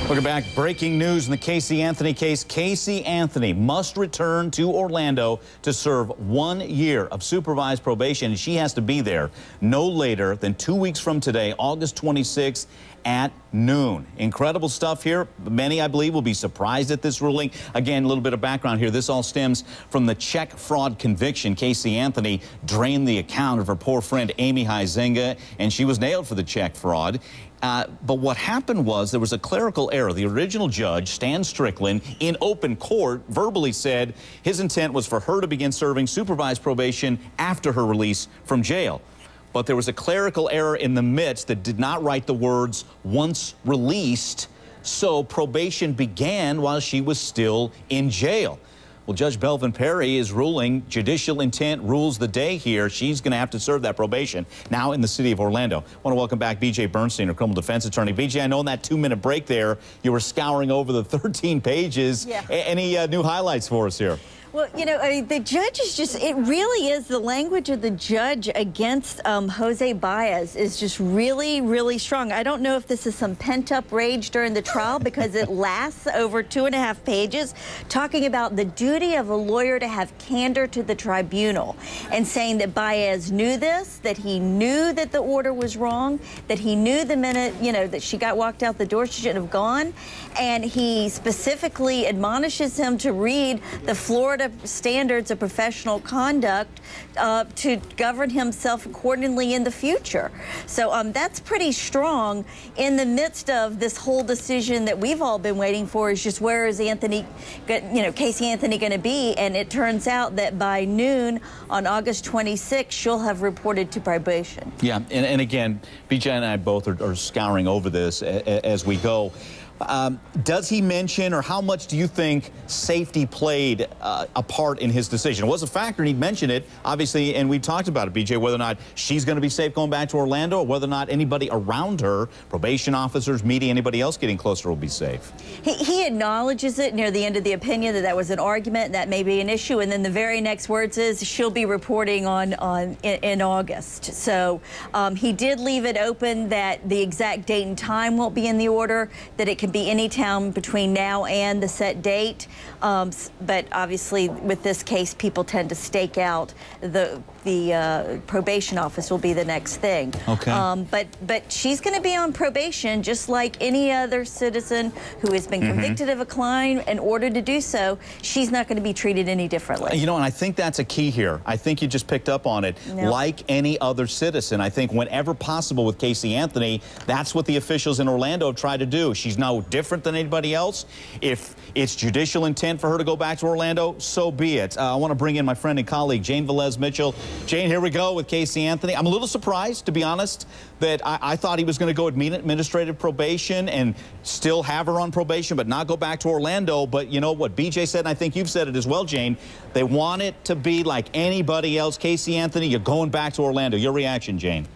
Welcome back. Breaking news in the Casey Anthony case. Casey Anthony must return to Orlando to serve 1 year of supervised probation, and she has to be there no later than 2 weeks from today, August 26th at noon. Incredible stuff here. Many, I believe, will be surprised at this ruling. Again, a little bit of background here. This all stems from the check fraud conviction. Casey Anthony drained the account of her poor friend Amy Huizenga, and she was nailed for the check fraud. But what happened was there was a clerical error. The original judge, Stan Strickland, in open court verbally said his intent was for her to begin serving supervised probation after her release from jail. But there was a clerical error in the midst that did not write the words "once released," so probation began while she was still in jail. Well, Judge Belvin Perry is ruling judicial intent rules the day here. She's going to have to serve that probation now in the city of Orlando. I want to welcome back B.J. Bernstein, a criminal defense attorney. B.J., I know in that 2-minute break there, you were scouring over the 13 pages. Yeah. Any new highlights for us here? Well, you know, the judge is just, it really is, the language of the judge against Jose Baez is just really, really strong. I don't know if this is some pent-up rage during the trial because it lasts over 2.5 pages, talking about the duty of a lawyer to have candor to the tribunal and saying that Baez knew this, that he knew that the order was wrong, that he knew the minute, you know, that she got walked out the door, she shouldn't have gone. And he specifically admonishes him to read the Florida standards of professional conduct to govern himself accordingly in the future. So that's pretty strong in the midst of this whole decision that we've all been waiting for, is just where is Anthony, you know, Casey Anthony going to be? And it turns out that by noon on August 26th, she'll have reported to probation. Yeah, and again, BJ and I both are scouring over this as we go. Does he mention, or how much do you think safety played a part in his decision? It was a factor, and he'd mentioned it, obviously, and we talked about it, BJ, whether or not she's going to be safe going back to Orlando, or whether or not anybody around her, probation officers, media, anybody else getting closer, will be safe. He acknowledges it near the end of the opinion that that was an argument, and that may be an issue, and then the very next words is she'll be reporting in August. So he did leave it open that the exact date and time won't be in the order, that it can be any time between now and the set date, but obviously with this case people tend to stake out the probation office will be the next thing. Okay. But she's going to be on probation just like any other citizen who has been convicted of a crime and ordered to do so. She's not going to be treated any differently. You know, and I think that's a key here. I think you just picked up on it. No. Like any other citizen, I think whenever possible with Casey Anthony, that's what the officials in Orlando have tried to do. She's no different than anybody else. If it's judicial intent for her to go back to Orlando, so be it. I want to bring in my friend and colleague, Jane Velez-Mitchell. Jane, here we go with Casey Anthony. I'm a little surprised, to be honest, that I thought he was going to go administrative probation and still have her on probation, but not go back to Orlando. But you know what BJ said, and I think you've said it as well, Jane, they want it to be like anybody else. Casey Anthony, you're going back to Orlando. Your reaction, Jane?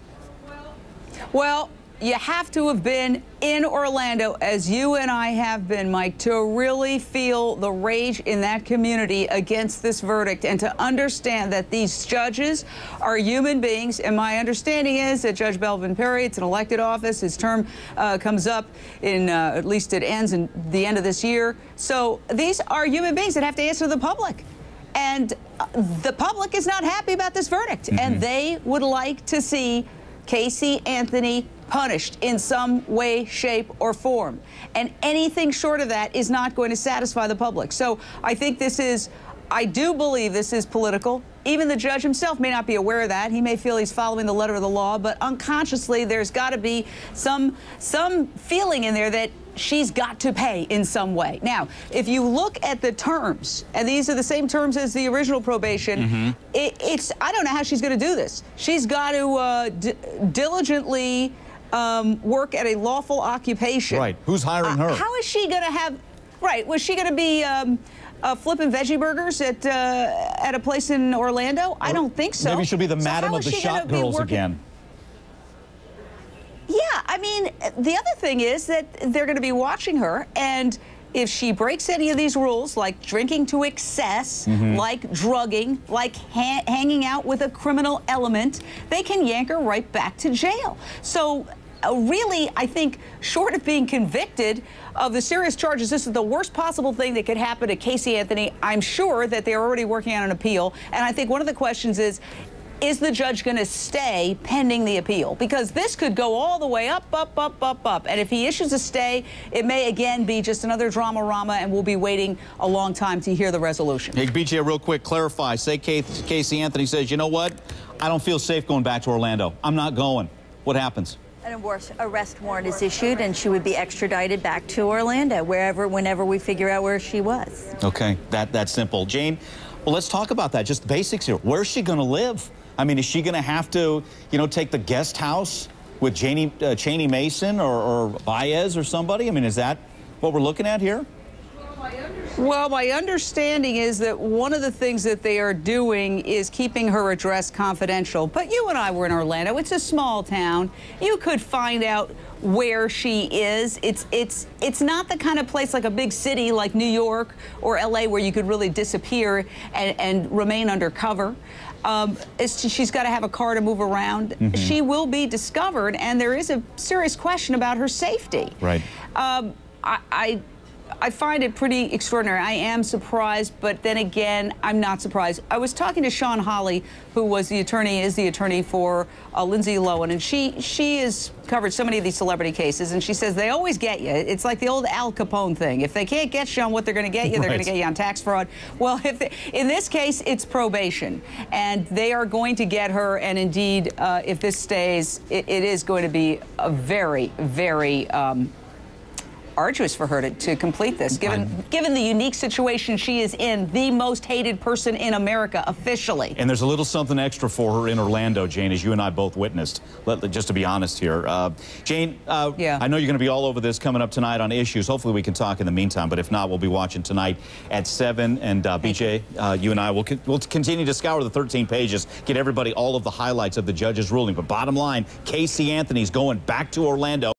Well, you have to have been in Orlando, as you and I have been, Mike, to really feel the rage in that community against this verdict and to understand that these judges are human beings. And my understanding is that Judge Belvin Perry, it's an elected office, his term comes up in, at least it ends in the end of this year. So these are human beings that have to answer to the public. And the public is not happy about this verdict. And they would like to see Casey Anthony punished in some way, shape, or form. And anything short of that is not going to satisfy the public. So I think this is, I do believe this is political. Even the judge himself may not be aware of that. He may feel he's following the letter of the law, but unconsciously there's got to be some feeling in there that she's got to pay in some way. Now, if you look at the terms, and these are the same terms as the original probation, it's, I don't know how she's going to do this. She's got to diligently work at a lawful occupation. Right. Who's hiring her? How is she going to have, right, was she going to be flipping veggie burgers at a place in Orlando? I don't think so. Maybe she'll be the madam of the shot girls again. Yeah, I mean, the other thing is that they're going to be watching her, and if she breaks any of these rules, like drinking to excess, like drugging, like hanging out with a criminal element, they can yank her right back to jail. So really, I think, short of being convicted of the serious charges, this is the worst possible thing that could happen to Casey Anthony. I'm sure that they're already working on an appeal. And I think one of the questions is the judge going to stay pending the appeal? Because this could go all the way up, up, up, up, up. And if he issues a stay, it may again be just another drama-rama, and we'll be waiting a long time to hear the resolution. Hey, BJ, real quick, clarify. Say Casey Anthony says, you know what? I don't feel safe going back to Orlando. I'm not going. What happens? An arrest warrant is issued, and she would be extradited back to Orlando, whenever we figure out where she was. Okay, that's simple. Jane, well, let's talk about that. Just the basics here. Where's she going to live? I mean, is she going to have to, take the guest house with Cheney Mason or Baez or somebody? I mean, is that what we're looking at here? Well, my understanding is that one of the things that they are doing is keeping her address confidential. But you and I were in Orlando. It's a small town. You could find out where she is. It's not the kind of place like a big city like New York or LA where you could really disappear and remain undercover. She's got to have a car to move around. Mm-hmm. She will be discovered, and there is a serious question about her safety. Right. I find it pretty extraordinary. I am surprised, but then again, I'm not surprised. I was talking to Sean Hawley, who is the attorney for Lindsay Lohan, and she has covered so many of these celebrity cases, and she says they always get you. It's like the old Al Capone thing. If they can't get you on what they're going to get you, they're going to get you on tax fraud. Well, in this case, it's probation, and they are going to get her, and indeed, if this stays, it is going to be a very, very arduous for her to complete this, given the unique situation she is in, the most hated person in America officially. And there's a little something extra for her in Orlando, Jane, as you and I both witnessed, just to be honest here. Jane, yeah. I know you're going to be all over this coming up tonight on Issues. Hopefully we can talk in the meantime, but if not, we'll be watching tonight at 7. And BJ, you and I will continue to scour the 13 pages, get everybody all of the highlights of the judge's ruling. But bottom line, Casey Anthony's going back to Orlando.